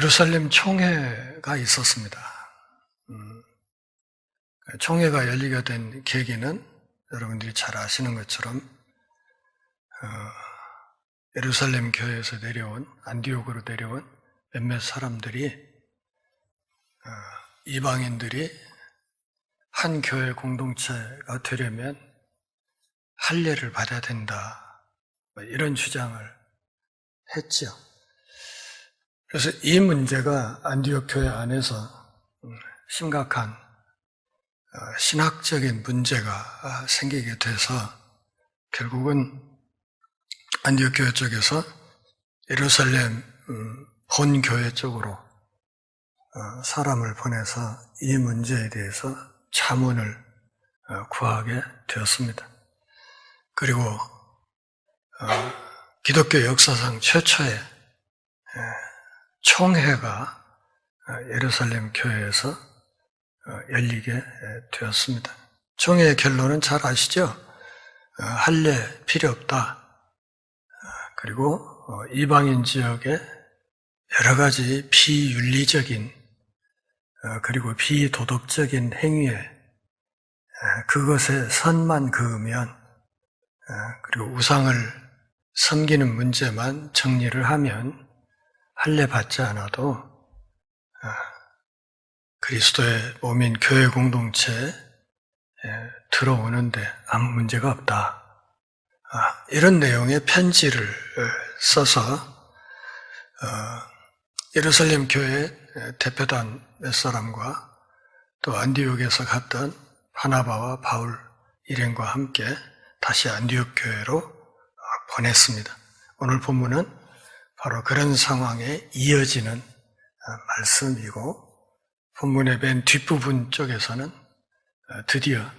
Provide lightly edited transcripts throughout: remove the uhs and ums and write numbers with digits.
예루살렘 총회가 있었습니다. 총회가 열리게 된 계기는 여러분들이 잘 아시는 것처럼 예루살렘 교회에서 내려온, 안디옥으로 내려온 몇몇 사람들이 이방인들이 한 교회 공동체가 되려면 할례를 받아야 된다, 이런 주장을 했죠. 그래서 이 문제가 안디옥 교회 안에서 심각한 신학적인 문제가 생기게 돼서 결국은 안디옥 교회 쪽에서 예루살렘 본교회 쪽으로 사람을 보내서 이 문제에 대해서 자문을 구하게 되었습니다. 그리고 기독교 역사상 최초의 총회가 예루살렘 교회에서 열리게 되었습니다. 총회의 결론은 잘 아시죠? 할례 필요 없다. 그리고 이방인 지역의 여러 가지 비윤리적인 그리고 비도덕적인 행위에 그것에 선만 그으면 그리고 우상을 섬기는 문제만 정리를 하면 할례 받지 않아도 그리스도의 몸인 교회 공동체에 들어오는데 아무 문제가 없다. 이런 내용의 편지를 써서 예루살렘 교회 대표단 몇 사람과 또 안디옥에서 갔던 바나바와 바울 일행과 함께 다시 안디옥 교회로 보냈습니다. 오늘 본문은 바로 그런 상황에 이어지는 말씀이고, 본문의 맨 뒷부분 쪽에서는 드디어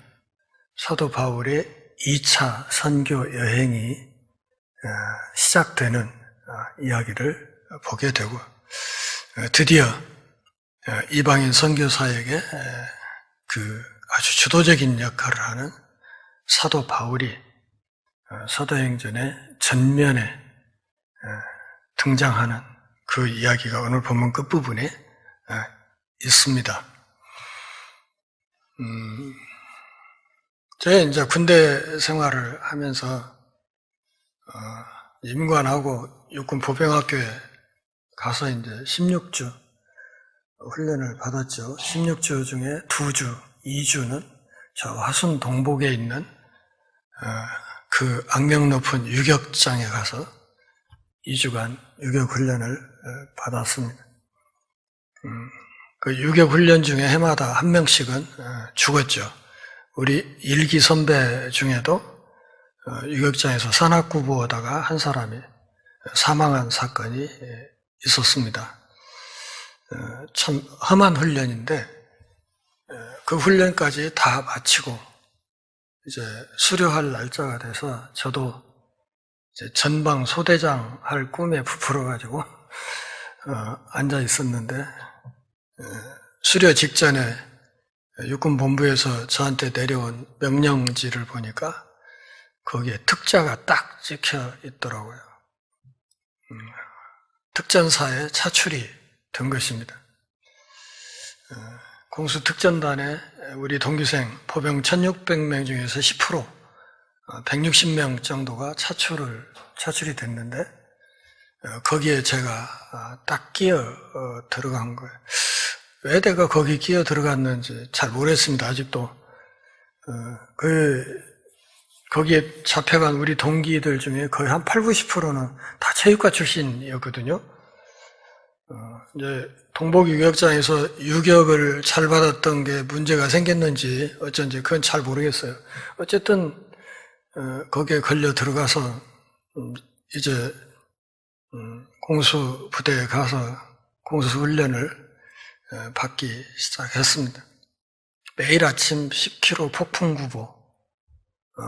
사도 바울의 2차 선교 여행이 시작되는 이야기를 보게 되고, 드디어 이방인 선교사에게 그 아주 주도적인 역할을 하는 사도 바울이 사도행전의 전면에 등장하는 그 이야기가 오늘 본문 끝부분에 있습니다. 제가 이제 군대 생활을 하면서 임관하고 육군 보병학교에 가서 이제 16주 훈련을 받았죠. 16주 중에 2주, 2주는 저 화순 동복에 있는 그 악명 높은 유격장에 가서 2주간 유격훈련을 받았습니다. 그 유격훈련 중에 해마다 한 명씩은 죽었죠. 우리 일기 선배 중에도 유격장에서 산악구부하다가 한 사람이 사망한 사건이 있었습니다. 참 험한 훈련인데 그 훈련까지 다 마치고 이제 수료할 날짜가 돼서 저도 이제 전방 소대장 할 꿈에 부풀어가지고 앉아 있었는데 수료 직전에 육군본부에서 저한테 내려온 명령지를 보니까 거기에 특자가 딱 찍혀 있더라고요. 특전사에 차출이 된 것입니다. 공수특전단에 우리 동기생 포병 1600명 중에서 10%, 160명 정도가 차출이 됐는데 거기에 제가 딱 끼어 들어간 거예요. 왜 내가 거기 끼어 들어갔는지 잘 모르겠습니다. 아직도 거기에 잡혀간 우리 동기들 중에 거의 한 80, 90%는 다 체육과 출신이었거든요. 이제 동복 유격장에서 유격을 잘 받았던 게 문제가 생겼는지 어쩐지 그건 잘 모르겠어요. 어쨌든 거기에 걸려 들어가서 이제 공수부대에 가서 공수훈련을 받기 시작했습니다. 매일 아침 10km 폭풍구보,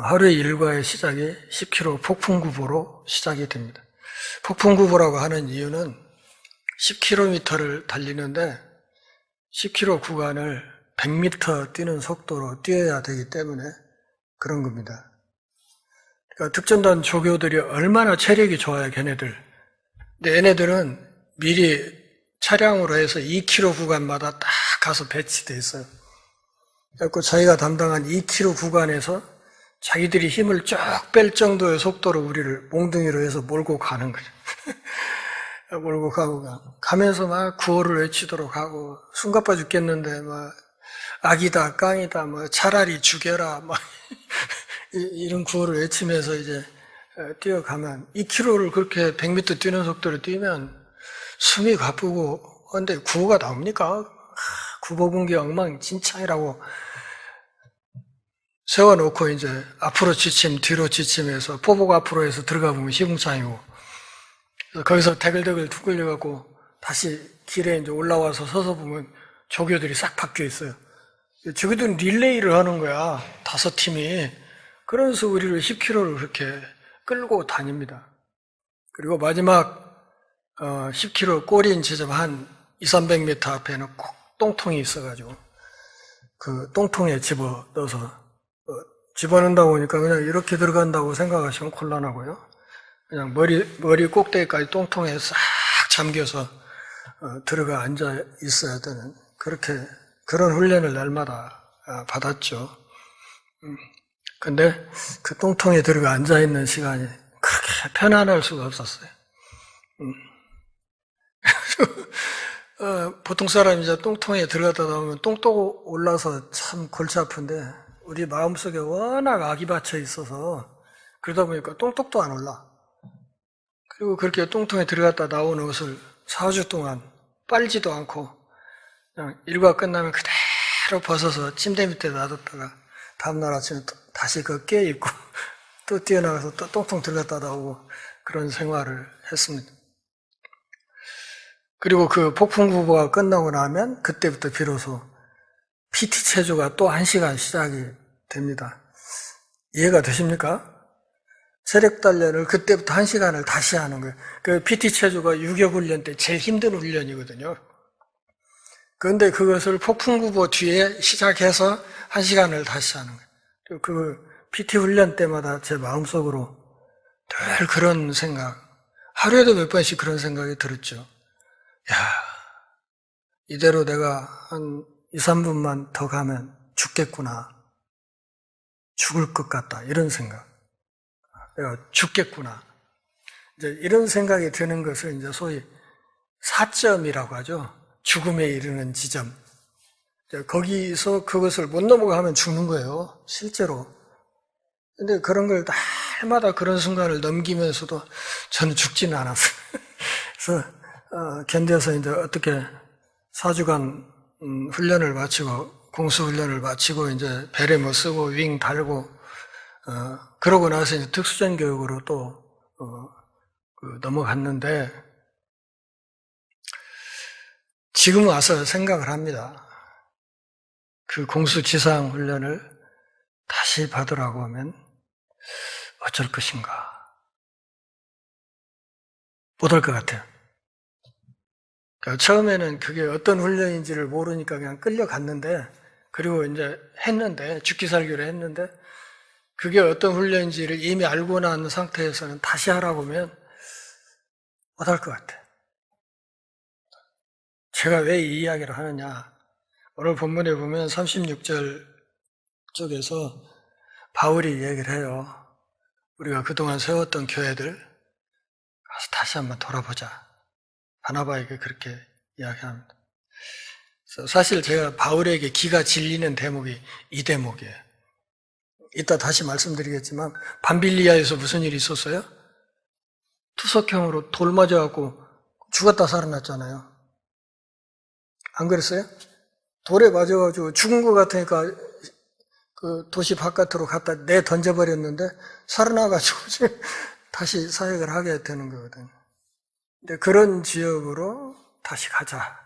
하루의 일과의 시작이 10km 폭풍구보로 시작이 됩니다. 폭풍구보라고 하는 이유는 10km를 달리는데 10km 구간을 100m 뛰는 속도로 뛰어야 되기 때문에 그런 겁니다. 그러니까 특전단 조교들이 얼마나 체력이 좋아요, 걔네들. 근데 얘네들은 미리 차량으로 해서 2km 구간마다 딱 가서 배치돼 있어요. 그래서 자기가 담당한 2km 구간에서 자기들이 힘을 쫙 뺄 정도의 속도로 우리를 몽둥이로 해서 몰고 가는 거죠. 몰고 가면서 막 구호를 외치도록 하고, 숨가빠 죽겠는데, 막, 악이다, 깡이다, 뭐, 차라리 죽여라, 막, 이런 구호를 외치면서 이제 뛰어가면, 2km를 그렇게 100m 뛰는 속도로 뛰면 숨이 가쁘고, 근데 구호가 나옵니까? 구보분기 엉망진창이라고 세워놓고 이제 앞으로 지침, 뒤로 지침해서 포복 앞으로 해서 들어가 보면 시궁창이고, 거기서 대글대글 둥글려갖고 다시 길에 이제 올라와서 서서 보면 조교들이 싹 바뀌어 있어요. 저기들은 릴레이를 하는 거야. 5팀이. 그러면서 우리를 10km를 그렇게 끌고 다닙니다. 그리고 마지막 10km 꼬리인 지점 한 200~300m 앞에는 꼭 똥통이 있어가지고 그 똥통에 집어넣어서 집어넣는다고 보니까 그냥 이렇게 들어간다고 생각하시면 곤란하고요. 그냥 머리 꼭대기까지 똥통에 싹 잠겨서 들어가 앉아 있어야 되는 그런 훈련을 날마다 받았죠. 근데 그 똥통에 들어가 앉아 있는 시간이 그렇게 편안할 수가 없었어요. 보통 사람이 이제 똥통에 들어갔다 나오면 똥똥 올라서 참 골치 아픈데 우리 마음속에 워낙 악이 받쳐 있어서 그러다 보니까 똥똑도 안 올라. 그리고 그렇게 똥통에 들어갔다 나온 옷을 4주 동안 빨지도 않고 그냥 일과 끝나면 그대로 벗어서 침대 밑에 놔뒀다가 다음날 아침에 다시 그 깨입고 또 뛰어나가서 또 똥통 들어갔다 나오고 그런 생활을 했습니다. 그리고 그 폭풍구보가 끝나고 나면 그때부터 비로소 PT 체조가 또 1시간 시작이 됩니다. 이해가 되십니까? 세력 단련을 그때부터 1시간을 다시 하는 거예요. 그 PT 체조가 유격 훈련 때 제일 힘든 훈련이거든요. 그런데 그것을 폭풍구보 뒤에 시작해서 1시간을 다시 하는 거예요. 그 PT 훈련 때마다 제 마음속으로 늘 그런 생각, 하루에도 몇 번씩 그런 생각이 들었죠. 야, 이대로 내가 한 2~3분만 더 가면 죽겠구나. 죽을 것 같다. 이런 생각. 내가 죽겠구나. 이제 이런 생각이 드는 것을 이제 소위 사점이라고 하죠. 죽음에 이르는 지점. 거기서 그것을 못 넘어가면 죽는 거예요. 실제로. 근데 그런 걸 날마다 그런 순간을 넘기면서도 저는 죽지는 않았어요. 그래서 견뎌서 이제 어떻게 4주간 훈련을 마치고 공수훈련을 마치고 이제 베레 뭐 쓰고 윙 달고 그러고 나서 이제 특수전 교육으로 또 넘어갔는데 지금 와서 생각을 합니다. 그 공수지상 훈련을 다시 받으라고 하면 어쩔 것인가? 못할 것 같아요. 그러니까 처음에는 그게 어떤 훈련인지를 모르니까 그냥 끌려갔는데, 그리고 이제 했는데, 죽기 살기로 했는데, 그게 어떤 훈련인지를 이미 알고 난 상태에서는 다시 하라고 하면 못할 것 같아요. 제가 왜 이 이야기를 하느냐. 오늘 본문에 보면 36절 쪽에서 바울이 얘기를 해요. 우리가 그동안 세웠던 교회들 가서 다시 한번 돌아보자. 바나바에게 그렇게 이야기합니다. 사실 제가 바울에게 기가 질리는 대목이 이 대목이에요. 이따 다시 말씀드리겠지만 밤빌리아에서 무슨 일이 있었어요? 투석형으로 돌 맞아갖고 죽었다 살아났잖아요. 안 그랬어요? 돌에 맞아가지고 죽은 것 같으니까 그 도시 바깥으로 갖다 내 던져버렸는데 살아나가지고 다시 사역을 하게 되는 거거든요. 근데 그런 지역으로 다시 가자.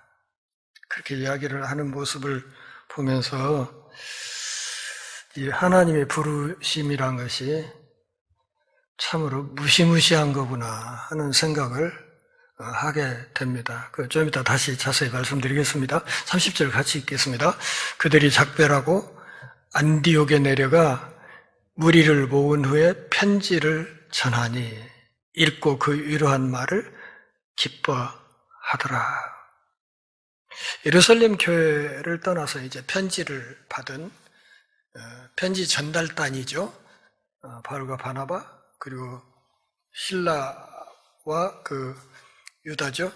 그렇게 이야기를 하는 모습을 보면서 이 하나님의 부르심이란 것이 참으로 무시무시한 거구나 하는 생각을 하게 됩니다. 좀 이따 다시 자세히 말씀드리겠습니다. 30절 같이 읽겠습니다. 그들이 작별하고 안디옥에 내려가 무리를 모은 후에 편지를 전하니 읽고 그 위로한 말을 기뻐하더라. 예루살렘 교회를 떠나서 이제 편지를 받은 편지 전달단이죠. 바울과 바나바 그리고 실라와 그 유다죠.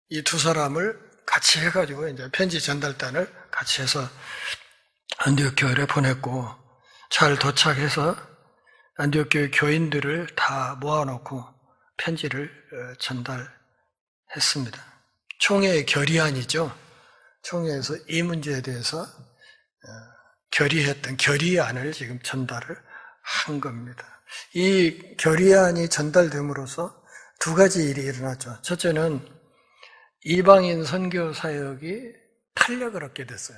이 두 사람을 같이 해가지고 이제 편지 전달단을 같이 해서 안디옥 교회에 보냈고 잘 도착해서 안디옥 교회 교인들을 다 모아놓고 편지를 전달했습니다. 총회의 결의안이죠. 총회에서 이 문제에 대해서 결의했던 결의안을 지금 전달을 한 겁니다. 이 결의안이 전달됨으로써 두 가지 일이 일어났죠. 첫째는 이방인 선교 사역이 탄력을 얻게 됐어요.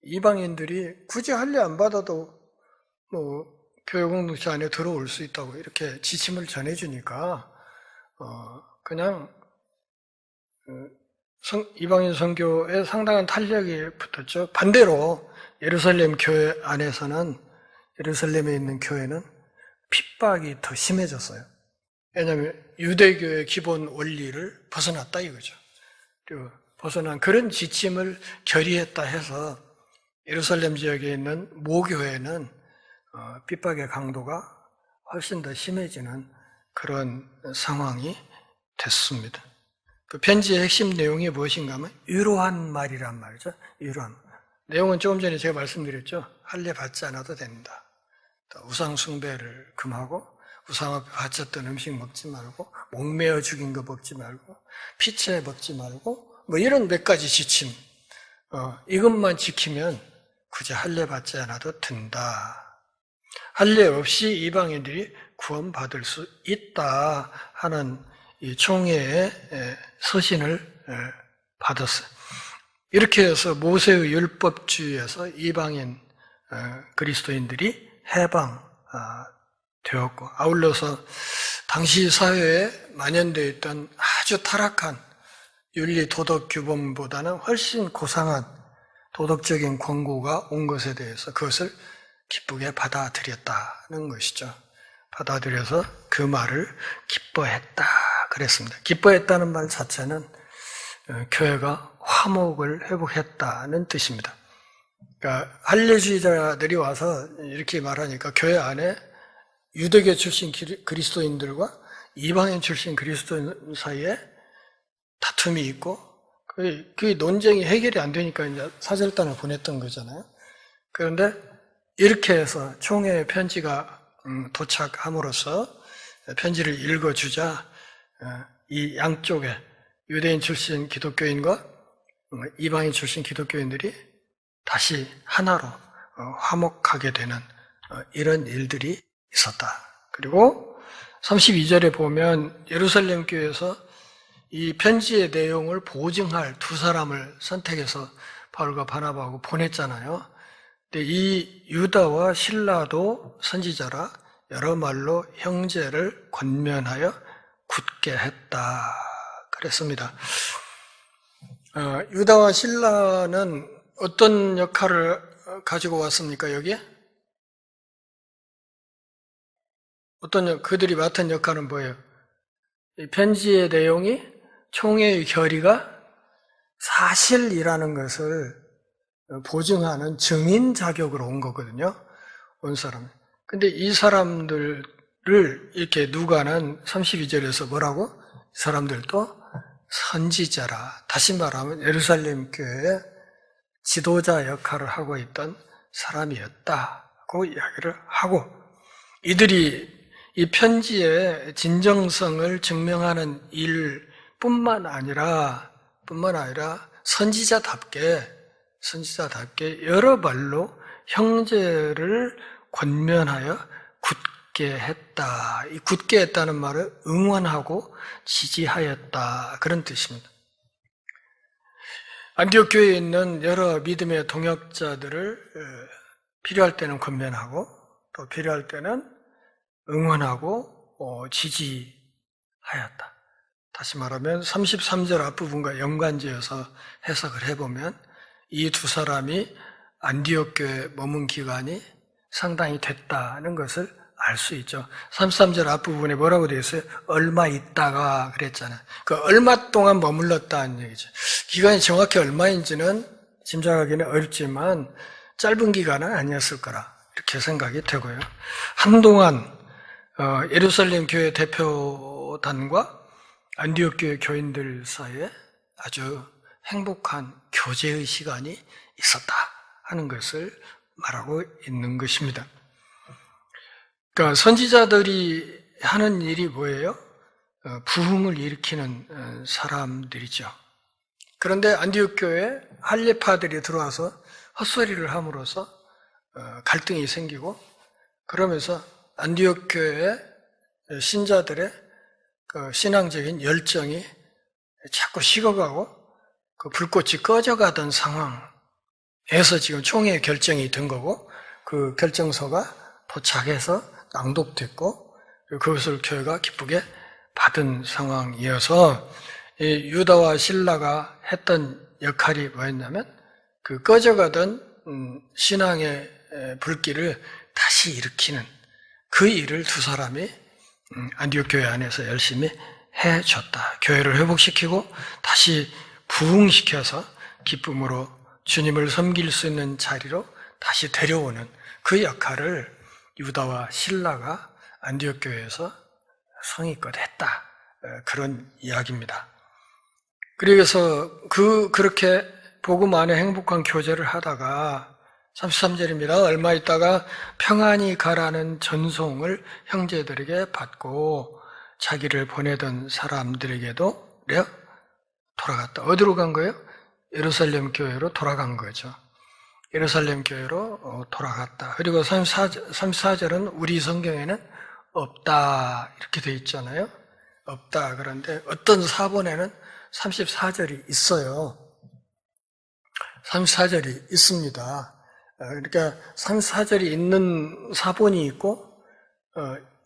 이방인들이 굳이 할례 안 받아도 교회 공동체 안에 들어올 수 있다고 이렇게 지침을 전해주니까 그냥 이방인 선교에 상당한 탄력이 붙었죠. 반대로 예루살렘 교회 안에서는 예루살렘에 있는 교회는 핍박이 더 심해졌어요. 왜냐하면 유대교의 기본 원리를 벗어났다 이거죠. 그리고 벗어난 그런 지침을 결의했다 해서 예루살렘 지역에 있는 모교회는 핍박의 강도가 훨씬 더 심해지는 그런 상황이 됐습니다. 그 편지의 핵심 내용이 무엇인가 하면 유로한 말이란 말이죠. 유로한. 내용은 조금 전에 제가 말씀드렸죠. 할례 받지 않아도 된다. 우상 숭배를 금하고 우상 앞에 바쳤던 음식 먹지 말고 목매어 죽인 거 먹지 말고 피채 먹지 말고 이런 몇 가지 지침 이것만 지키면 굳이 할례 받지 않아도 된다. 할례 없이 이방인들이 구원받을 수 있다 하는 이 총회의 서신을 받았어요. 이렇게 해서 모세의 율법주의에서 이방인 그리스도인들이 해방되었고 아울러서 당시 사회에 만연되어 있던 아주 타락한 윤리 도덕 규범보다는 훨씬 고상한 도덕적인 권고가 온 것에 대해서 그것을 기쁘게 받아들였다는 것이죠. 받아들여서 그 말을 기뻐했다 그랬습니다. 기뻐했다는 말 자체는 교회가 화목을 회복했다는 뜻입니다. 그러니까 할례주의자들이 와서 이렇게 말하니까 교회 안에 유대교 출신 그리스도인들과 이방인 출신 그리스도인 사이에 다툼이 있고 그 논쟁이 해결이 안 되니까 이제 사절단을 보냈던 거잖아요. 그런데 이렇게 해서 총회의 편지가 도착함으로써 편지를 읽어주자 이 양쪽에 유대인 출신 기독교인과 이방인 출신 기독교인들이 다시 하나로 화목하게 되는 이런 일들이 있었다. 그리고 32절에 보면 예루살렘 교회에서 이 편지의 내용을 보증할 두 사람을 선택해서 바울과 바나바하고 보냈잖아요. 근데 이 유다와 실라도 선지자라 여러 말로 형제를 권면하여 굳게 했다. 그랬습니다. 유다와 실라는 어떤 역할을 가지고 왔습니까, 여기에? 그들이 맡은 역할은 뭐예요? 이 편지의 내용이 총회의 결의가 사실이라는 것을 보증하는 증인 자격으로 온 거거든요. 온 사람. 근데 이 사람들을 이렇게 누가는 32절에서 뭐라고? 이 사람들도 선지자라. 다시 말하면 예루살렘 교회의 지도자 역할을 하고 있던 사람이었다고 이야기를 하고 이들이 이 편지의 진정성을 증명하는 일뿐만 아니라 선지자답게 여러 말로 형제를 권면하여 굳게 했다. 이 굳게 했다는 말을 응원하고 지지하였다. 그런 뜻입니다. 안디옥 교회에 있는 여러 믿음의 동역자들을 필요할 때는 권면하고 또 필요할 때는 응원하고 지지하였다. 다시 말하면 33절 앞부분과 연관지어서 해석을 해보면 이 두 사람이 안디옥 교회에 머문 기간이 상당히 됐다는 것을 알 수 있죠. 33절 앞부분에 뭐라고 되어 있어요? 얼마 있다가 그랬잖아요. 그 얼마 동안 머물렀다는 얘기죠. 기간이 정확히 얼마인지는 짐작하기는 어렵지만 짧은 기간은 아니었을 거라 이렇게 생각이 되고요. 한동안 예루살렘 교회 대표단과 안디옥 교회 교인들 사이에 아주 행복한 교제의 시간이 있었다 하는 것을 말하고 있는 것입니다. 그러니까 선지자들이 하는 일이 뭐예요? 부흥을 일으키는 사람들이죠. 그런데 안디옥 교회에 할례파들이 들어와서 헛소리를 함으로써 갈등이 생기고, 그러면서 안디옥 교회의 신자들의 그 신앙적인 열정이 자꾸 식어가고 그 불꽃이 꺼져가던 상황에서 지금 총회 결정이 된 거고, 그 결정서가 도착해서 낭독됐고 그것을 교회가 기쁘게 받은 상황이어서 유다와 실라가 했던 역할이 뭐였냐면 그 꺼져가던 신앙의 불길을 다시 일으키는 그 일을 두 사람이 안디옥 교회 안에서 열심히 해줬다. 교회를 회복시키고 다시 부흥시켜서 기쁨으로 주님을 섬길 수 있는 자리로 다시 데려오는 그 역할을 유다와 실라가 안디옥 교회에서 성의껏 했다. 그런 이야기입니다. 그래서 그렇게 복음 안에 행복한 교제를 하다가 33절입니다. 얼마 있다가 평안히 가라는 전송을 형제들에게 받고 자기를 보내던 사람들에게도 돌아갔다. 어디로 간 거예요? 예루살렘 교회로 돌아간 거죠. 예루살렘 교회로 돌아갔다. 그리고 34절은 우리 성경에는 없다 이렇게 되어 있잖아요. 없다. 그런데 어떤 사본에는 34절이 있어요. 34절이 있습니다. 그러니까 34절이 있는 사본이 있고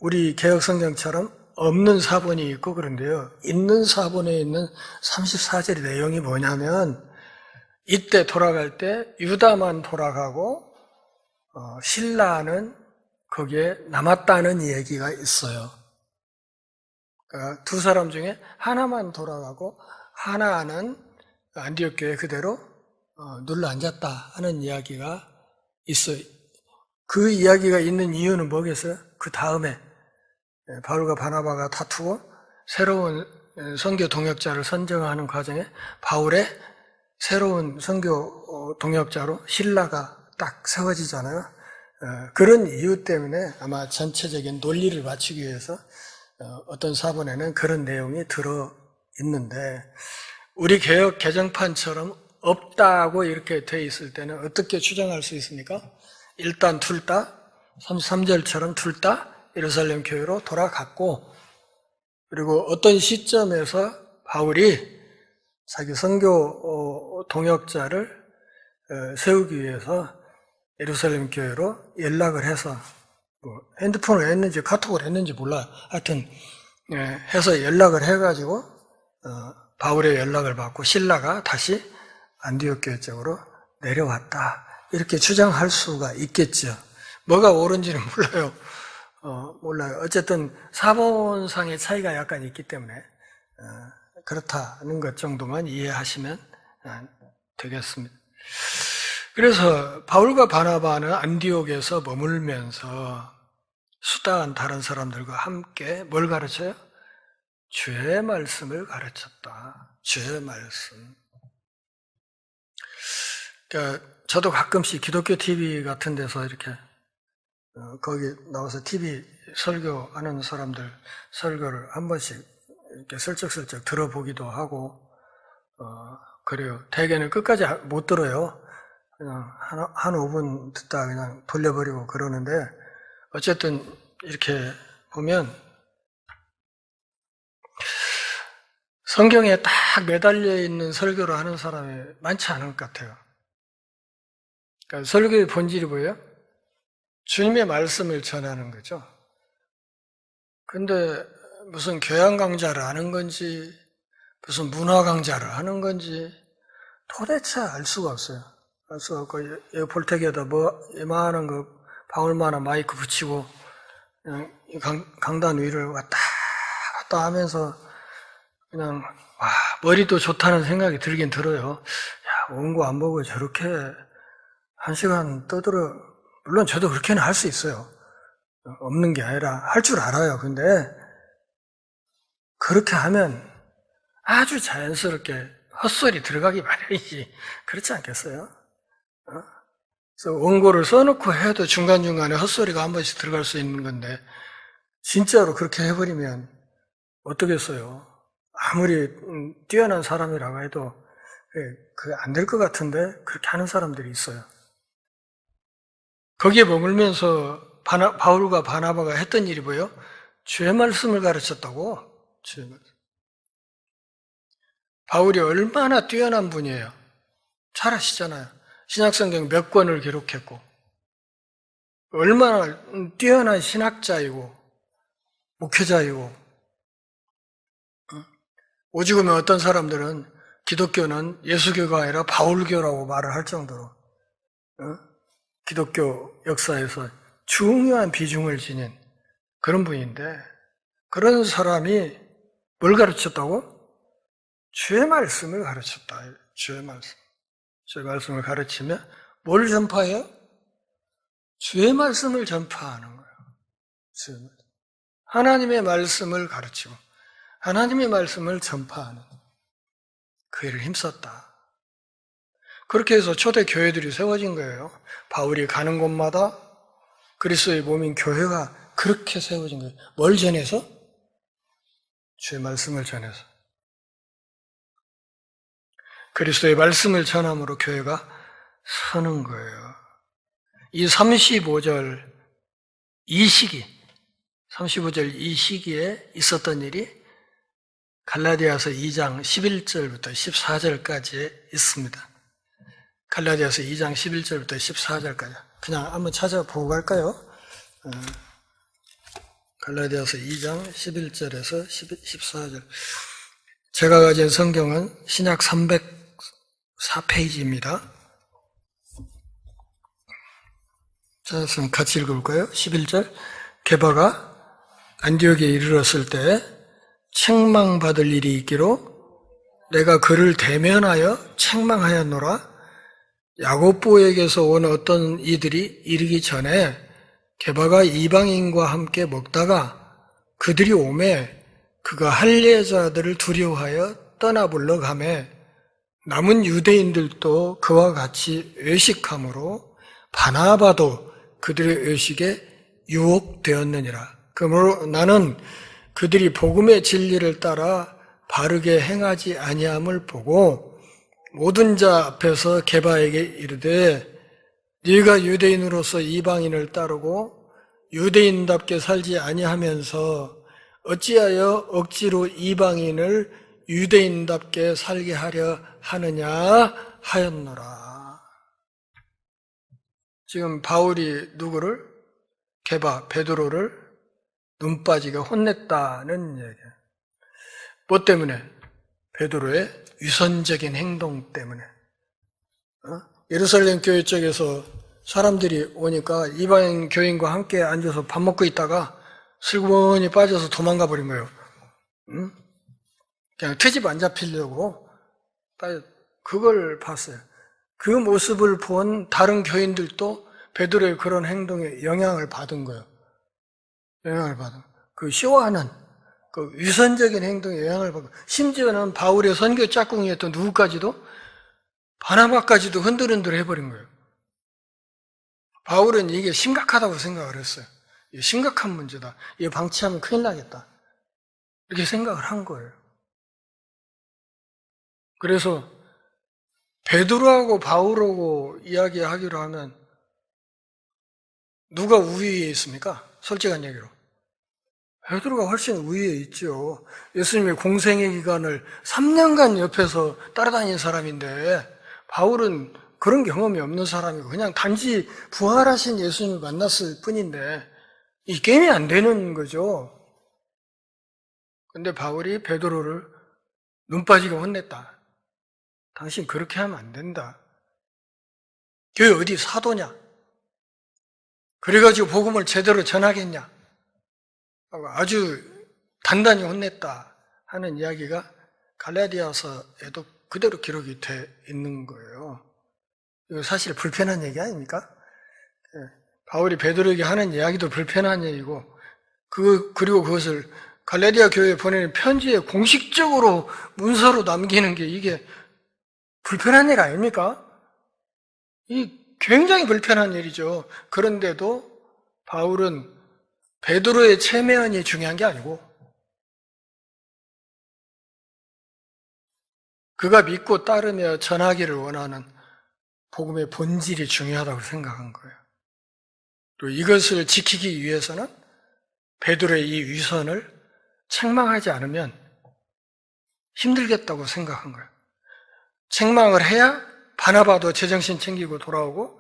우리 개혁성경처럼 없는 사본이 있고 그런데요. 있는 사본에 있는 34절의 내용이 뭐냐면 이때 돌아갈 때 유다만 돌아가고 실라는 거기에 남았다는 얘기가 있어요. 그러니까 두 사람 중에 하나만 돌아가고 하나는 안디옥 교회 그대로 눌러 앉았다 하는 이야기가 있어요. 그 이야기가 있는 이유는 뭐겠어요? 그 다음에 바울과 바나바가 다투고 새로운 선교 동역자를 선정하는 과정에 바울의 새로운 선교 동역자로 실라가 딱 세워지잖아요. 그런 이유 때문에 아마 전체적인 논리를 맞추기 위해서 어떤 사본에는 그런 내용이 들어 있는데 우리 개혁 개정판처럼 없다고 이렇게 돼 있을 때는 어떻게 추정할 수 있습니까? 일단 둘 다 33절처럼 둘 다 예루살렘 교회로 돌아갔고 그리고 어떤 시점에서 바울이 자기 선교 동역자를 세우기 위해서 예루살렘 교회로 연락을 해서 핸드폰을 했는지 카톡을 했는지 몰라요. 하여튼 해서 연락을 해가지고 바울의 연락을 받고 실라가 다시 안디옥 교회 쪽으로 내려왔다. 이렇게 주장할 수가 있겠죠. 뭐가 옳은지는 몰라요. 몰라요. 어쨌든 사본상의 차이가 약간 있기 때문에 그렇다는 것 정도만 이해하시면 되겠습니다. 그래서 바울과 바나바는 안디옥에서 머물면서 수다한 다른 사람들과 함께 뭘 가르쳐요? 주의 말씀을 가르쳤다. 주의 말씀. 그러니까 저도 가끔씩 기독교 TV 같은 데서 이렇게 거기 나와서 TV 설교하는 사람들 설교를 한 번씩 이렇게 슬쩍슬쩍 들어보기도 하고 그래요. 대개는 끝까지 못 들어요. 그냥 한 5분 듣다 그냥 돌려버리고 그러는데 어쨌든 이렇게 보면 성경에 딱 매달려 있는 설교를 하는 사람이 많지 않은 것 같아요. 그러니까 설교의 본질이 뭐예요? 주님의 말씀을 전하는 거죠. 근데 무슨 교양 강좌를 하는 건지 무슨 문화 강좌를 하는 건지 도대체 알 수가 없어요. 알 수가 없고 볼텍에다 뭐 이만한 거 방울만한 마이크 붙이고 그냥 이 강단 위를 왔다 갔다 하면서 그냥 와, 머리도 좋다는 생각이 들긴 들어요. 야, 원고 안 보고 저렇게 1시간 떠들어, 물론 저도 그렇게는 할 수 있어요. 없는 게 아니라 할 줄 알아요. 근데 그렇게 하면 아주 자연스럽게 헛소리 들어가기 마련이지. 그렇지 않겠어요? 그래서 원고를 써놓고 해도 중간중간에 헛소리가 한 번씩 들어갈 수 있는 건데 진짜로 그렇게 해버리면 어떻겠어요? 아무리 뛰어난 사람이라고 해도 안 될 것 같은데 그렇게 하는 사람들이 있어요. 거기에 머물면서 바울과 바나바가 했던 일이 뭐예요? 주의 말씀을 가르쳤다고. 주의 말씀. 바울이 얼마나 뛰어난 분이에요. 잘 아시잖아요. 신약성경 몇 권을 기록했고 얼마나 뛰어난 신학자이고 목회자이고 오직 오면 어떤 사람들은 기독교는 예수교가 아니라 바울교라고 말을 할 정도로 기독교 역사에서 중요한 비중을 지닌 그런 분인데 그런 사람이 뭘 가르쳤다고? 주의 말씀을 가르쳤다. 주의 말씀. 주의 말씀을 가르치며 뭘 전파해요? 주의 말씀을 전파하는 거예요. 주의 말씀. 하나님의 말씀을 가르치고 하나님의 말씀을 전파하는 그 일을 힘썼다. 그렇게 해서 초대 교회들이 세워진 거예요. 바울이 가는 곳마다 그리스도의 몸인 교회가 그렇게 세워진 거예요. 뭘 전해서? 주의 말씀을 전해서. 그리스도의 말씀을 전함으로 교회가 서는 거예요. 이 35절 이 시기에 있었던 일이 갈라디아서 2장 11절부터 14절까지 있습니다. 갈라디아서 2장 11절부터 14절까지 그냥 한번 찾아보고 갈까요? 갈라디아서 2장 11절에서 14절. 제가 가진 성경은 신약 304페이지입니다. 자, 그럼 같이 읽어볼까요? 11절. 게바가 안디옥에 이르렀을 때 책망받을 일이 있기로 내가 그를 대면하여 책망하였노라. 야고보에게서 온 어떤 이들이 이르기 전에 게바가 이방인과 함께 먹다가 그들이 오매 그가 할례자들을 두려워하여 떠나보려 가매 남은 유대인들도 그와 같이 외식함으로 바나바도 그들의 외식에 유혹되었느니라. 그러므로 나는 그들이 복음의 진리를 따라 바르게 행하지 아니함을 보고 모든 자 앞에서 게바에게 이르되 네가 유대인으로서 이방인을 따르고 유대인답게 살지 아니하면서 어찌하여 억지로 이방인을 유대인답게 살게 하려 하느냐 하였노라. 지금 바울이 누구를? 게바, 베드로를 눈 빠지게 혼냈다는 얘기예요. 뭐 때문에? 베드로의 위선적인 행동 때문에. 예루살렘 교회 쪽에서 사람들이 오니까 이방인 교인과 함께 앉아서 밥 먹고 있다가 슬그머니 빠져서 도망가 버린 거예요. 그냥 트집 안 잡히려고 그걸 봤어요. 그 모습을 본 다른 교인들도 베드로의 그런 행동에 영향을 받은 거예요. 영향을 받은 그 쇼하는 그 위선적인 행동에 영향을 받고 심지어는 바울의 선교 짝꿍이었던 누구까지도 바나바까지도 흔들흔들 해버린 거예요. 바울은 이게 심각하다고 생각을 했어요. 이게 심각한 문제다. 이거 방치하면 큰일 나겠다. 이렇게 생각을 한 거예요. 그래서 베드로하고 바울하고 이야기하기로 하면 누가 우위에 있습니까? 솔직한 얘기로. 베드로가 훨씬 우위에 있죠. 예수님의 공생의 기간을 3년간 옆에서 따라다닌 사람인데 바울은 그런 경험이 없는 사람이고 그냥 단지 부활하신 예수님을 만났을 뿐인데 이 게임이 안 되는 거죠. 근데 바울이 베드로를 눈 빠지게 혼냈다. 당신 그렇게 하면 안 된다. 교회 어디 사도냐? 그래가지고 복음을 제대로 전하겠냐? 하고 아주 단단히 혼냈다 하는 이야기가 갈라디아서에도 그대로 기록이 돼 있는 거예요. 이거 사실 불편한 얘기 아닙니까? 바울이 베드로에게 하는 이야기도 불편한 얘기고, 그리고 그것을 갈라디아 교회에 보내는 편지에 공식적으로 문서로 남기는 게 이게 불편한 일 아닙니까? 이 굉장히 불편한 일이죠. 그런데도 바울은 베드로의 체면이 중요한 게 아니고 그가 믿고 따르며 전하기를 원하는 복음의 본질이 중요하다고 생각한 거예요. 또 이것을 지키기 위해서는 베드로의 이 위선을 책망하지 않으면 힘들겠다고 생각한 거예요. 책망을 해야 바나바도 제정신 챙기고 돌아오고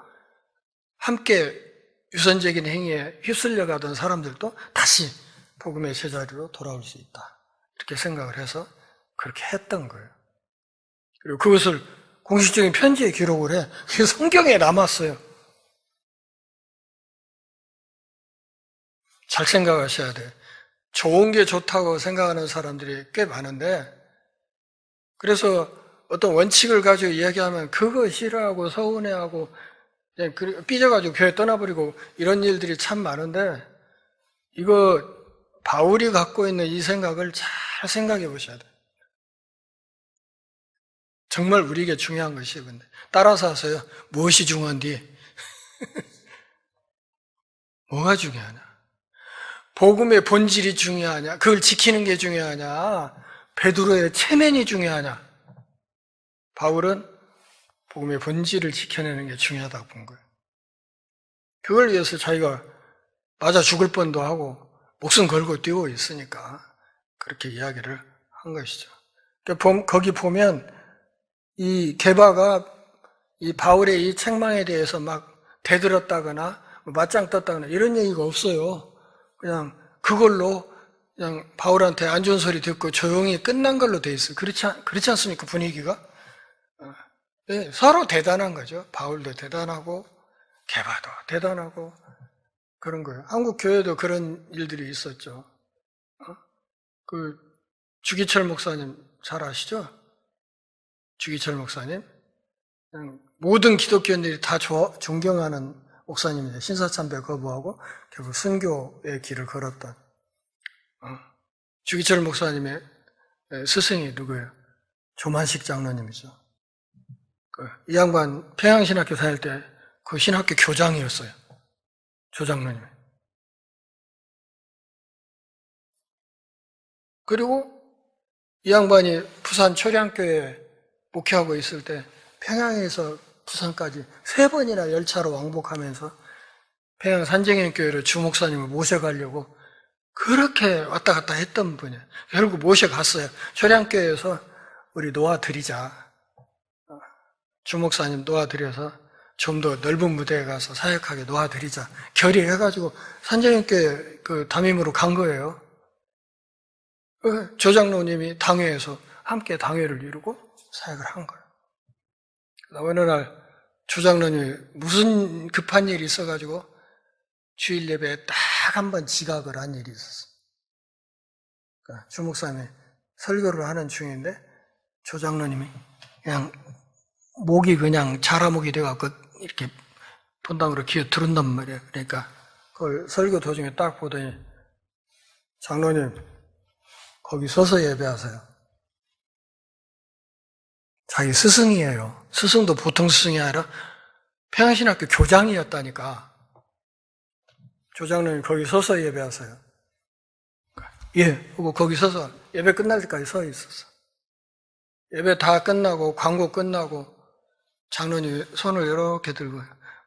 함께 유선적인 행위에 휩쓸려 가던 사람들도 다시 복음의 제자리로 돌아올 수 있다. 이렇게 생각을 해서 그렇게 했던 거예요. 그리고 그것을 공식적인 편지에 기록을 해. 그게 성경에 남았어요. 잘 생각하셔야 돼요. 좋은 게 좋다고 생각하는 사람들이 꽤 많은데, 그래서 어떤 원칙을 가지고 이야기하면 그거 싫어하고 서운해하고 삐져가지고 교회 떠나버리고 이런 일들이 참 많은데, 이거 바울이 갖고 있는 이 생각을 잘 생각해 보셔야 돼요. 정말 우리에게 중요한 것이에요. 근데 따라서 하세요. 무엇이 중요한디? 뭐가 중요하냐? 복음의 본질이 중요하냐? 그걸 지키는 게 중요하냐? 베드로의 체면이 중요하냐? 바울은 복음의 본질을 지켜내는 게 중요하다고 본 거예요. 그걸 위해서 자기가 맞아 죽을 뻔도 하고 목숨 걸고 뛰고 있으니까 그렇게 이야기를 한 것이죠. 거기 보면 이 게바가 이 바울의 이 책망에 대해서 막 대들었다거나 맞짱 떴다거나 이런 얘기가 없어요. 그냥 그걸로 그냥 바울한테 안 좋은 소리 듣고 조용히 끝난 걸로 돼 있어요. 그렇지 않습니까? 분위기가? 네, 서로 대단한 거죠. 바울도 대단하고 게바도 대단하고 그런 거예요. 한국 교회도 그런 일들이 있었죠. 그 주기철 목사님 잘 아시죠? 주기철 목사님. 모든 기독교인들이 다 존경하는 목사님인데 신사참배 거부하고 결국 순교의 길을 걸었던 주기철 목사님의 스승이 누구예요? 조만식 장로님이죠. 이 양반 평양신학교 다닐 때 그 신학교 교장이었어요. 조장로님. 그리고 이 양반이 부산 초량교에 목회하고 있을 때 평양에서 부산까지 3번이나 열차로 왕복하면서 평양 산정현교회로 주목사님을 모셔가려고 그렇게 왔다 갔다 했던 분이에요. 결국 모셔갔어요. 초량교회에서 우리 놓아드리자. 주목사님 놓아드려서 좀 더 넓은 무대에 가서 사역하게 놓아드리자. 결의해가지고 산정현교회 그 담임으로 간 거예요. 조장로님이 당회에서 함께 당회를 이루고 사역을 한 거예요. 어느 날 조장로님이 무슨 급한 일이 있어가지고 주일 예배에 딱 한 번 지각을 한 일이 있었어요. 그러니까 주목사님이 설교를 하는 중인데 조장로님이 그냥 목이 그냥 자라목이 돼갖고 이렇게 본당으로 기어 들은단 말이에요. 그러니까 그걸 설교 도중에 딱 보더니 장로님 거기 서서 예배하세요. 자기 스승이에요. 스승도 보통 스승이 아니라 평양신학교 교장이었다니까. 조장로님 거기 서서 예배하세요. 예, 하고 거기 서서 예배 끝날 때까지 서 있었어. 예배 다 끝나고 광고 끝나고 장로님 손을 이렇게 들고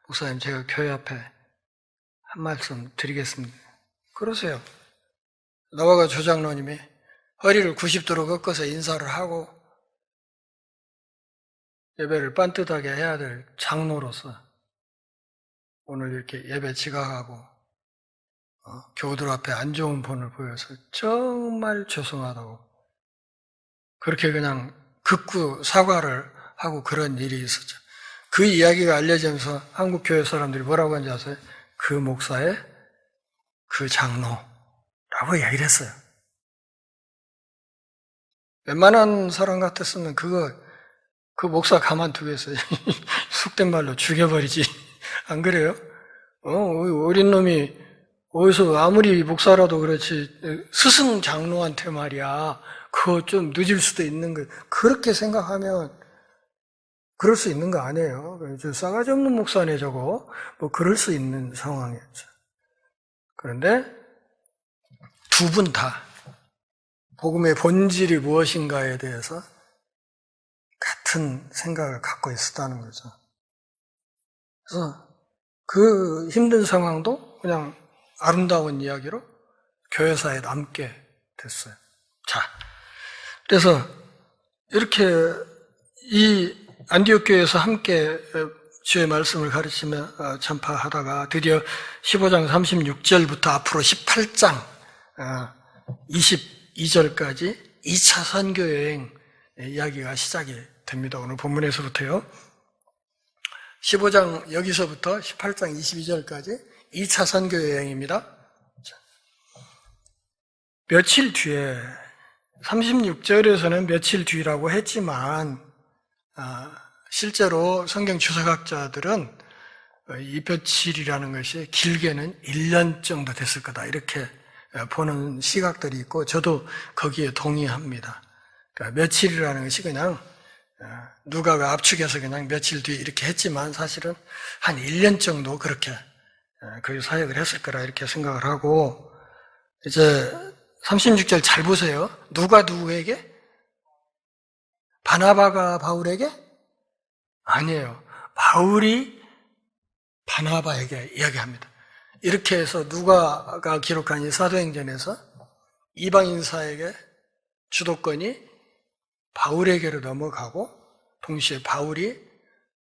목사님 제가 교회 앞에 한 말씀 드리겠습니다. 그러세요. 나와가 조장로님이 허리를 90도로 꺾어서 인사를 하고 예배를 반듯하게 해야 될 장로로서 오늘 이렇게 예배 지각하고 교우들 앞에 안 좋은 본을 보여서 정말 죄송하다고 그렇게 그냥 극구 사과를 하고 그런 일이 있었죠. 그 이야기가 알려지면서 한국 교회 사람들이 뭐라고 하는지 아세요? 그 목사의 그 장로라고 라고 이야기를 했어요. 웬만한 사람 같았으면 그 목사 가만두겠어요. 속된 말로 죽여버리지. 안 그래요? 어린 놈이 어디서 아무리 목사라도 그렇지 스승 장로한테 말이야. 그거 좀 늦을 수도 있는 거. 그렇게 생각하면 그럴 수 있는 거 아니에요. 저 싸가지 없는 목사네 저거. 뭐 그럴 수 있는 상황이었죠. 그런데 두 분 다 복음의 본질이 무엇인가에 대해서 같은 생각을 갖고 있었다는 거죠. 그래서 그 힘든 상황도 그냥 아름다운 이야기로 교회사에 남게 됐어요. 자, 그래서 이렇게 이 안디옥 교회에서 함께 주의 말씀을 가르치며 전파하다가 드디어 15장 36절부터 앞으로 18장 22절까지 2차 선교 여행 이야기가 시작이 됩니다. 오늘 본문에서부터요. 15장 여기서부터 18장 22절까지 2차 선교 여행입니다. 며칠 뒤에 36절에서는 며칠 뒤라고 했지만 실제로 성경 주석학자들은 이 며칠이라는 것이 길게는 1년 정도 됐을 거다 이렇게 보는 시각들이 있고 저도 거기에 동의합니다. 그러니까 며칠이라는 것이 그냥 누가가 압축해서 그냥 며칠 뒤 이렇게 했지만 사실은 한 1년 정도 그렇게 그 사역을 했을 거라 이렇게 생각을 하고 이제 36절 잘 보세요. 누가 누구에게? 바나바가 바울에게? 아니에요. 바울이 바나바에게 이야기합니다. 이렇게 해서 누가가 기록한 이 사도행전에서 이방인사에게 주도권이 바울에게로 넘어가고 동시에 바울이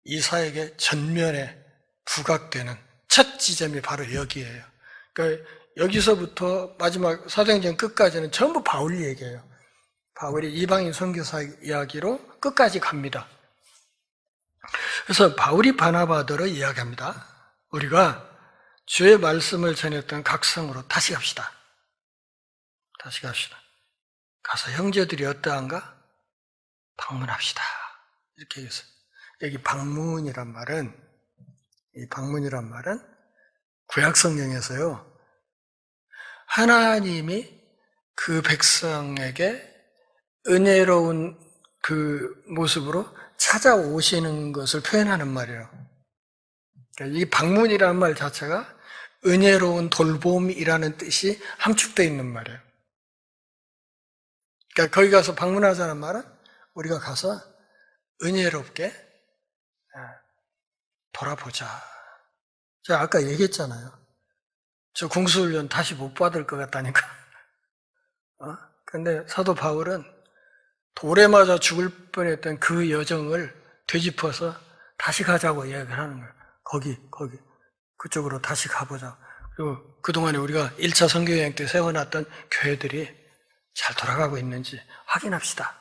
이사에게 전면에 부각되는 첫 지점이 바로 여기예요. 그러니까 여기서부터 마지막 사도행전 끝까지는 전부 바울 얘기예요. 바울이 이방인 선교사 이야기로 끝까지 갑니다. 그래서 바울이 바나바더러 이야기합니다. 우리가 주의 말씀을 전했던 각 성으로 다시 갑시다. 다시 갑시다. 가서 형제들이 어떠한가? 방문합시다. 이렇게 얘기했어요. 여기 방문이란 말은 구약 성경에서요. 하나님이 그 백성에게 은혜로운 그 모습으로 찾아오시는 것을 표현하는 말이에요. 그러니까 이 방문이라는 말 자체가 은혜로운 돌봄이라는 뜻이 함축되어 있는 말이에요. 그러니까 거기 가서 방문하자는 말은 우리가 가서 은혜롭게 돌아보자. 제가 아까 얘기했잖아요. 저 공수훈련 다시 못 받을 것 같다니까. 근데 사도 바울은 돌에 맞아 죽을 뻔했던 그 여정을 되짚어서 다시 가자고 이야기를 하는 거예요. 거기 그쪽으로 다시 가보자. 그리고 그동안에 우리가 1차 선교여행 때 세워놨던 교회들이 잘 돌아가고 있는지 확인합시다.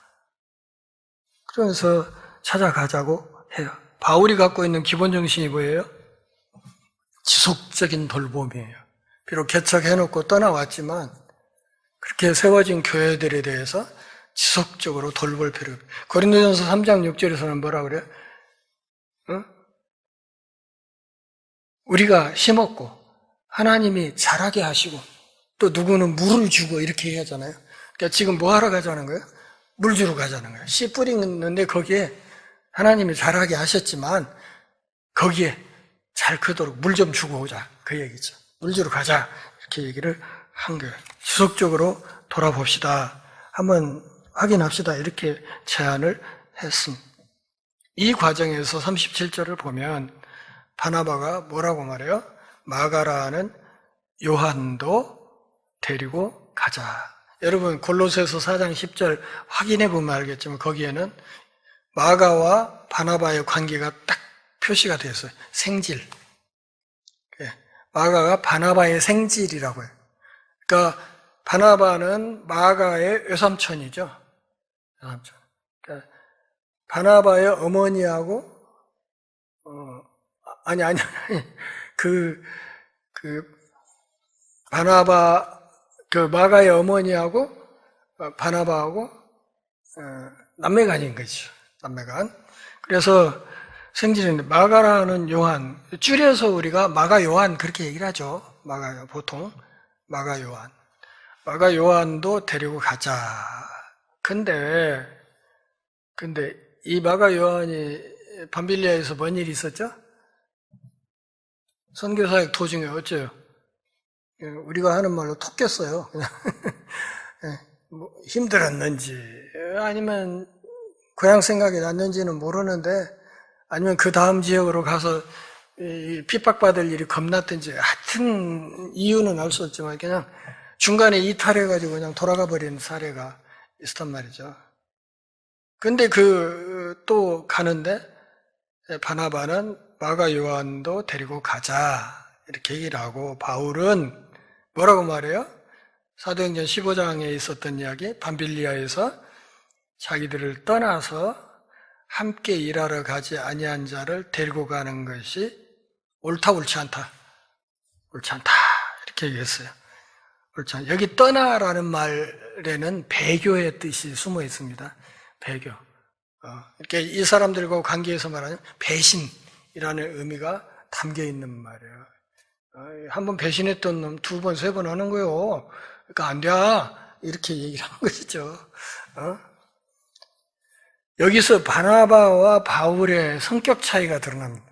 그러면서 찾아가자고 해요. 바울이 갖고 있는 기본 정신이 뭐예요? 지속적인 돌봄이에요. 비록 개척해놓고 떠나왔지만 그렇게 세워진 교회들에 대해서 지속적으로 돌볼 필요가 있어요. 고린도전서 3장 6절에서는 뭐라 그래요? 우리가 심었고 하나님이 자라게 하시고 또 누구는 물을 주고 이렇게 얘기하잖아요. 그러니까 지금 뭐 하러 가자는 거예요? 물 주러 가자는 거예요. 씨 뿌리는데 거기에 하나님이 자라게 하셨지만 거기에 잘 크도록 물 좀 주고 오자. 그 얘기죠. 물 주러 가자. 이렇게 얘기를 한 거예요. 지속적으로 돌아봅시다. 한번 확인합시다. 이렇게 제안을 했습니다. 이 과정에서 37절을 보면 바나바가 뭐라고 말해요? 마가라는 요한도 데리고 가자. 여러분 골로새서 4장 10절 확인해 보면 알겠지만 거기에는 마가와 바나바의 관계가 딱 표시가 되어 있어요. 생질. 마가가 바나바의 생질이라고 해요. 그러니까 바나바는 마가의 외삼촌이죠. 외삼촌. 그러니까 바나바의 어머니하고 바나바 그 마가의 어머니하고 바나바하고 남매간인 거죠. 남매간. 그래서 생질인데 마가라는 요한, 줄여서 우리가 마가 요한 그렇게 얘기를 하죠. 마가 보통 마가 요한. 마가 요한도 데리고 가자. 근데 이 마가 요한이 밤빌리아에서 뭔 일이 있었죠? 선교사역 도중에 어째요? 우리가 하는 말로 톡 꼈어요. 그냥 뭐 힘들었는지 아니면 고향 생각이 났는지는 모르는데 아니면 그 다음 지역으로 가서 핍박받을 일이 겁났든지 하여튼 이유는 알 수 없지만 그냥 중간에 이탈해가지고 그냥 돌아가 버린 사례가 있었단 말이죠. 근데 또 가는데 바나바는 마가 요한도 데리고 가자 이렇게 얘기를 하고 바울은 뭐라고 말해요? 사도행전 15장에 있었던 이야기 밤빌리아에서 자기들을 떠나서 함께 일하러 가지 아니한 자를 데리고 가는 것이 옳다 옳지 않다 이렇게 얘기했어요. 옳지 않다. 여기 떠나라는 말에는 배교의 뜻이 숨어 있습니다. 배교. 이렇게 이 사람들과 관계에서 말하는 배신이라는 의미가 담겨 있는 말이에요. 한 번 배신했던 놈 두 번, 세 번 하는 거요. 그러니까 안 돼. 이렇게 얘기를 하는 것이죠. 여기서 바나바와 바울의 성격 차이가 드러납니다.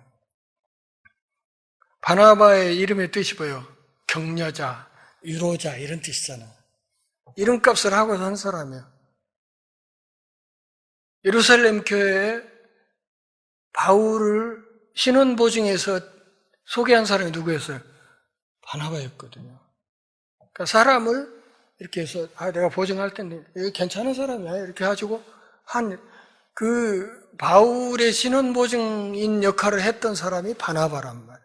바나바의 이름의 뜻이 뭐예요? 격려자, 위로자 이런 뜻이잖아요. 이름값을 하고 산 사람이에요. 예루살렘 교회에 바울을 신원보증에서 소개한 사람이 누구였어요? 바나바였거든요. 그러니까 사람을 이렇게 해서 내가 보증할 텐데 여기 괜찮은 사람이야 이렇게 가지고 바울의 신원보증인 역할을 했던 사람이 바나바란 말이에요.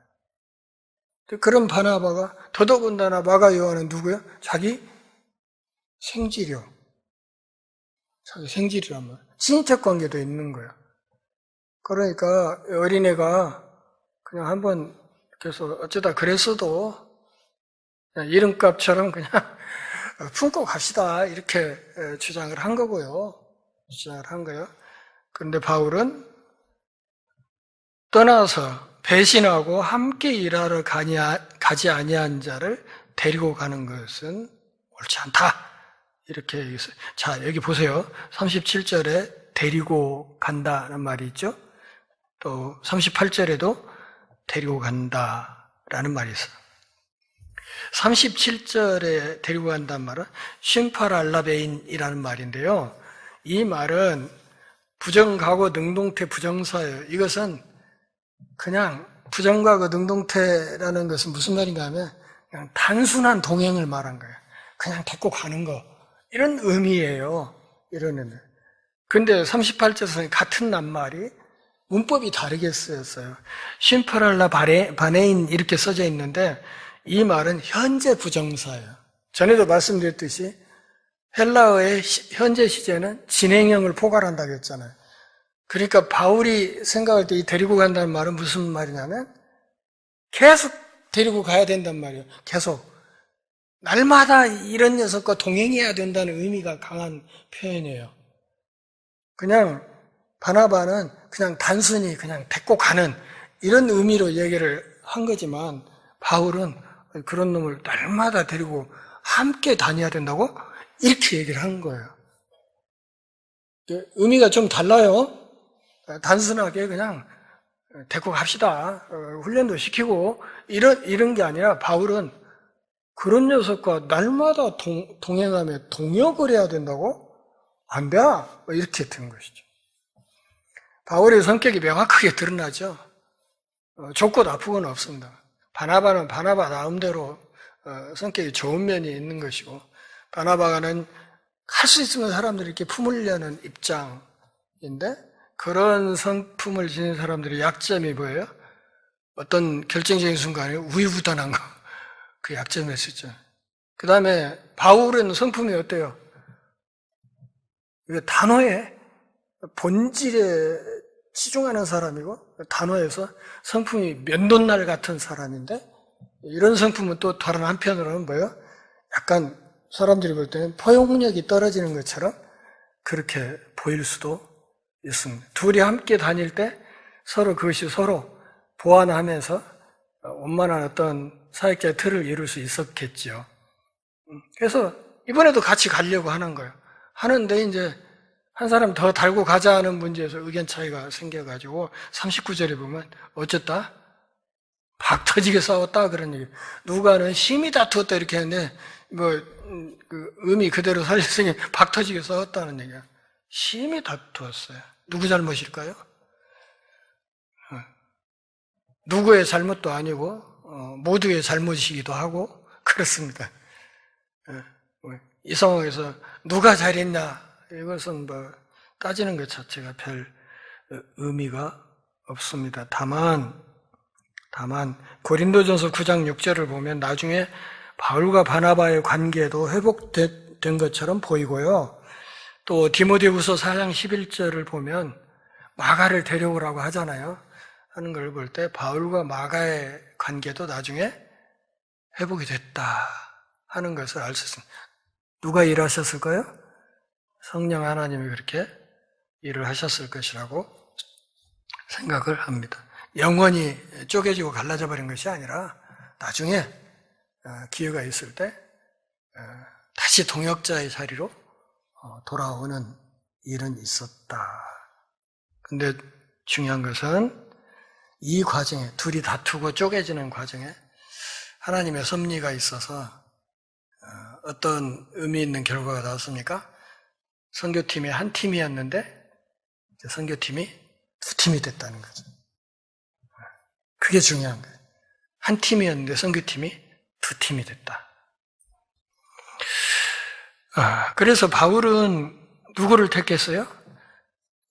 그런 바나바가 더더군다나 마가 요한은 누구예요? 자기 생지력. 자기 생질이란 말이에요. 친인척 관계도 있는 거예요. 그러니까 어린애가 그냥 한번 그래서 어쩌다 그랬어도 그냥 이름값처럼 그냥 품고 갑시다 이렇게 주장을 한 거고요. 주장을 한 거예요. 그런데 바울은 떠나서 배신하고 함께 일하러 가지 아니한 자를 데리고 가는 것은 옳지 않다. 이렇게 얘기했어요. 자, 여기 보세요. 37절에 데리고 간다는 말이 있죠. 또 38절에도 데리고 간다라는 말이 있어요. 37절에 데리고 간다는 말은 쉼파랄라베인이라는 말인데요. 이 말은 부정가고 능동태 부정사예요. 이것은 그냥 부정과거 능동태라는 것은 무슨 말인가 하면 그냥 단순한 동행을 말한 거예요. 그냥 데리고 가는 거. 이런 의미예요. 이런 의미. 근데 38절에서는 같은 낱말이 문법이 다르게 쓰였어요. 쉼파랄라 바네인 이렇게 써져 있는데 이 말은 현재 부정사예요. 전에도 말씀드렸듯이 헬라어의 현재 시제는 진행형을 포괄한다고 했잖아요. 그러니까 바울이 생각할 때 이 데리고 간다는 말은 무슨 말이냐면 계속 데리고 가야 된단 말이에요. 계속. 날마다 이런 녀석과 동행해야 된다는 의미가 강한 표현이에요. 그냥 바나바는 그냥 단순히 그냥 데리고 가는 이런 의미로 얘기를 한 거지만 바울은 그런 놈을 날마다 데리고 함께 다녀야 된다고 이렇게 얘기를 한 거예요. 의미가 좀 달라요. 단순하게 그냥 데리고 갑시다. 훈련도 시키고 이런 게 아니라 바울은 그런 녀석과 날마다 동행하며 동역을 해야 된다고? 안 돼. 이렇게 된 것이죠. 바울의 성격이 명확하게 드러나죠. 좋고 나쁘고는 없습니다. 바나바는 바나바 나름대로 성격이 좋은 면이 있는 것이고 바나바는 할 수 있으면 사람들이 이렇게 품으려는 입장인데 그런 성품을 지닌 사람들의 약점이 뭐예요? 어떤 결정적인 순간에 우유부단한 거. 그 약점이었었죠. 그 다음에 바울은 성품이 어때요? 이게 단호해. 본질에 치중하는 사람이고 단호해서 성품이 면도날 같은 사람인데 이런 성품은 또 다른 한편으로는 뭐예요? 약간 사람들이 볼 때는 포용력이 떨어지는 것처럼 그렇게 보일 수도 있습니다. 둘이 함께 다닐 때 서로 그것이 서로 보완하면서 원만한 어떤 사역자의 틀을 이룰 수 있었겠죠. 그래서 이번에도 같이 가려고 하는 거예요. 하는데 이제 한 사람 더 달고 가자 하는 문제에서 의견 차이가 생겨가지고 39절에 보면 어쨌다? 박 터지게 싸웠다 그런 얘기. 누가는 심히 다투었다 이렇게 했는데 그 의미 그대로 살렸으니 박 터지게 싸웠다는 얘기야. 심히 다투었어요. 누구 잘못일까요? 누구의 잘못도 아니고 모두의 잘못이기도 하고 그렇습니다. 이 상황에서 누가 잘했냐 이것은 따지는 것 자체가 별 의미가 없습니다. 다만 고린도전서 9장 6절을 보면 나중에 바울과 바나바의 관계도 회복된 것처럼 보이고요. 또 디모데후서 4장 11절을 보면 마가를 데려오라고 하잖아요. 하는 걸 볼 때 바울과 마가의 관계도 나중에 회복이 됐다 하는 것을 알 수 있습니다. 누가 일하셨을까요? 성령 하나님이 그렇게 일을 하셨을 것이라고 생각을 합니다. 영원히 쪼개지고 갈라져 버린 것이 아니라 나중에 기회가 있을 때 다시 동역자의 자리로 돌아오는 일은 있었다. 근데 중요한 것은 이 과정에 둘이 다투고 쪼개지는 과정에 하나님의 섭리가 있어서 어떤 의미 있는 결과가 나왔습니까? 선교팀이 한 팀이었는데 선교팀이 두 팀이 됐다는 거죠. 그게 중요한 거예요. 한 팀이었는데 선교팀이 두 팀이 됐다. 그래서 바울은 누구를 택했어요?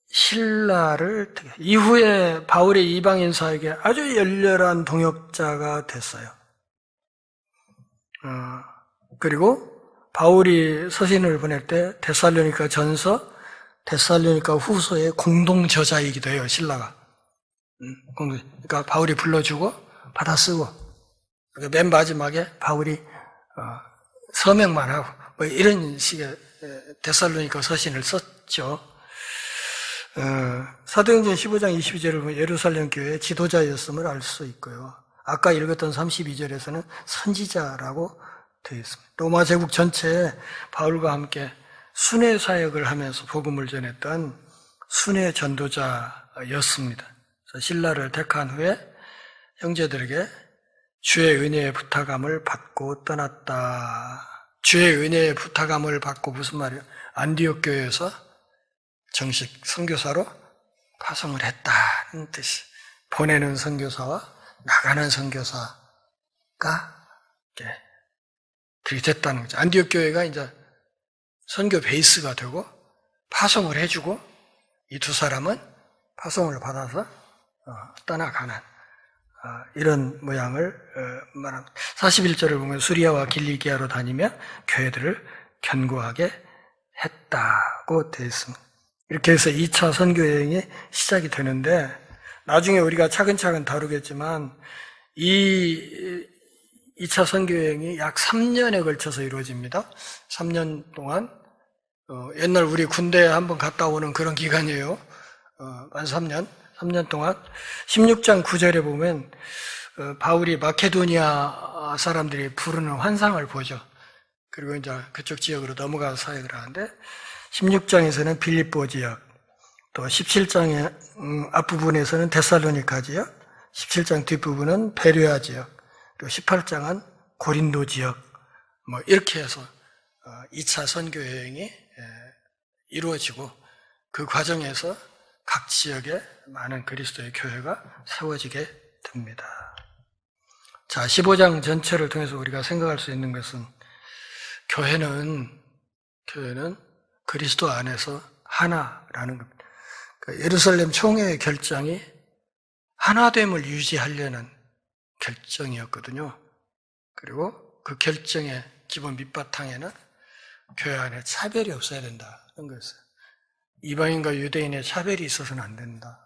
신라를 택했어요. 이후에 바울의 이방인 사역에 아주 열렬한 동역자가 됐어요. 그리고 바울이 서신을 보낼 때 데살로니가 전서, 데살로니가 후서의 공동 저자이기도 해요. 신라가. 그러니까 바울이 불러주고 받아 쓰고 맨 마지막에 바울이 서명만 하고 이런 식의 데살로니가 서신을 썼죠. 사도행전 15장 22절을 보면 예루살렘 교회의 지도자였음을 알 수 있고요. 아까 읽었던 32절에서는 선지자라고 되어 있습니다. 로마 제국 전체에 바울과 함께 순회 사역을 하면서 복음을 전했던 순회 전도자였습니다. 신라를 택한 후에 형제들에게 주의 은혜의 부탁함을 받고 떠났다. 주의 은혜의 부탁함을 받고 무슨 말이에요? 안디옥 교회에서 정식 선교사로 파송을 했다는 뜻이. 보내는 선교사와 나가는 선교사가 그렇게 됐다는 거죠. 안디옥 교회가 이제 선교 베이스가 되고 파송을 해주고 이 두 사람은 파송을 받아서 떠나가는 이런 모양을 말합니다. 41절을 보면 수리아와 길리기아로 다니며 교회들을 견고하게 했다고 되어 있습니다. 이렇게 해서 2차 선교 여행이 시작이 되는데 나중에 우리가 차근차근 다루겠지만 이 2차 선교 여행이 약 3년에 걸쳐서 이루어집니다. 3년 동안 옛날 우리 군대에 한번 갔다 오는 그런 기간이에요. 한 3년 동안 16장 9절에 보면 바울이 마케도니아 사람들이 부르는 환상을 보죠. 그리고 이제 그쪽 지역으로 넘어가서 사역을 하는데 16장에서는 빌립보 지역, 또 17장의 앞부분에서는 데살로니가 지역, 17장 뒷부분은 베레아 지역, 그리고 18장은 고린도 지역, 이렇게 해서 2차 선교 여행이 이루어지고 그 과정에서 각 지역에 많은 그리스도의 교회가 세워지게 됩니다. 자, 15장 전체를 통해서 우리가 생각할 수 있는 것은 교회는 그리스도 안에서 하나라는 겁니다. 예루살렘 총회의 결정이 하나됨을 유지하려는 결정이었거든요. 그리고 그 결정의 기본 밑바탕에는 교회 안에 차별이 없어야 된다는 거였어요. 이방인과 유대인의 차별이 있어서는 안 된다.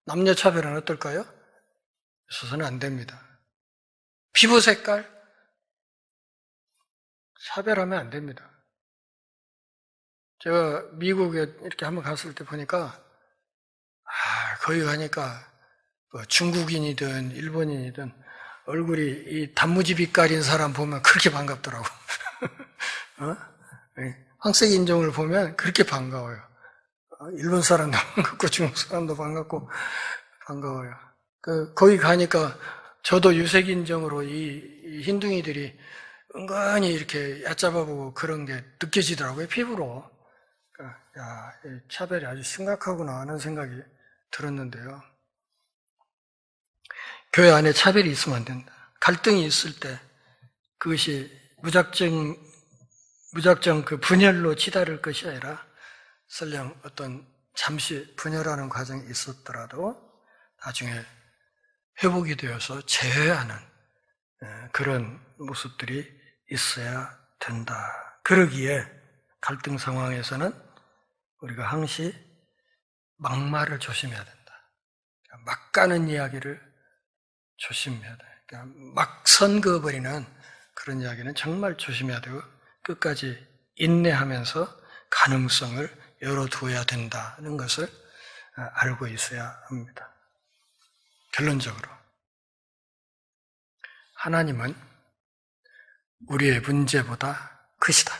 남녀 차별은 어떨까요? 있어서는 안 됩니다. 피부 색깔, 차별하면 안 됩니다. 제가 미국에 이렇게 한번 갔을 때 보니까, 거기 가니까 뭐 중국인이든 일본인이든 얼굴이 이 단무지 빛깔인 사람 보면 그렇게 반갑더라고. 황색 인종을 보면 그렇게 반가워요. 일본 사람도 반갑고 중국 사람도 반갑고 반가워요. 거기 가니까 저도 유색 인종으로 이 흰둥이들이 은근히 이렇게 얕잡아 보고 그런 게 느껴지더라고요, 피부로. 야, 이 차별이 아주 심각하구나 하는 생각이 들었는데요. 교회 안에 차별이 있으면 안 된다. 갈등이 있을 때 그것이 무작정 그 분열로 치달을 것이 아니라 설령 어떤 잠시 분열하는 과정이 있었더라도 나중에 회복이 되어서 재회하는 그런 모습들이 있어야 된다. 그러기에 갈등 상황에서는 우리가 항시 막말을 조심해야 된다. 막 가는 이야기를 조심해야 돼. 그러니까 막 선그어버리는 그런 이야기는 정말 조심해야 되고 끝까지 인내하면서 가능성을 열어두어야 된다는 것을 알고 있어야 합니다. 결론적으로 하나님은 우리의 문제보다 크시다.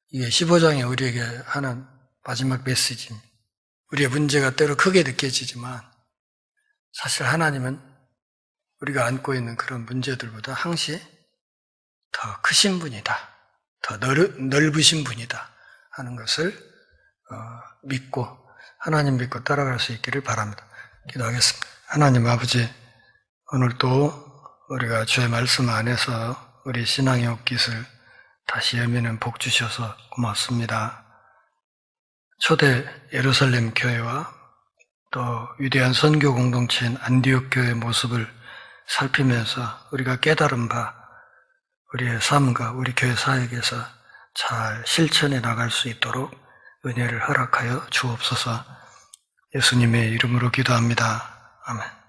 이게 15장에 우리에게 하는 마지막 메시지입니다. 우리의 문제가 때로 크게 느껴지지만 사실 하나님은 우리가 안고 있는 그런 문제들보다 항시 더 크신 분이다. 더 넓으신 분이다 하는 것을 믿고 하나님 믿고 따라갈 수 있기를 바랍니다. 기도하겠습니다. 하나님 아버지, 오늘도 우리가 주의 말씀 안에서 우리 신앙의 옷깃을 다시 여미는 복 주셔서 고맙습니다. 초대 예루살렘 교회와 또 위대한 선교 공동체인 안디옥 교회의 모습을 살피면서 우리가 깨달은 바 우리의 삶과 우리 교회 사역에서 잘 실천해 나갈 수 있도록 은혜를 허락하여 주옵소서. 예수님의 이름으로 기도합니다. 아멘.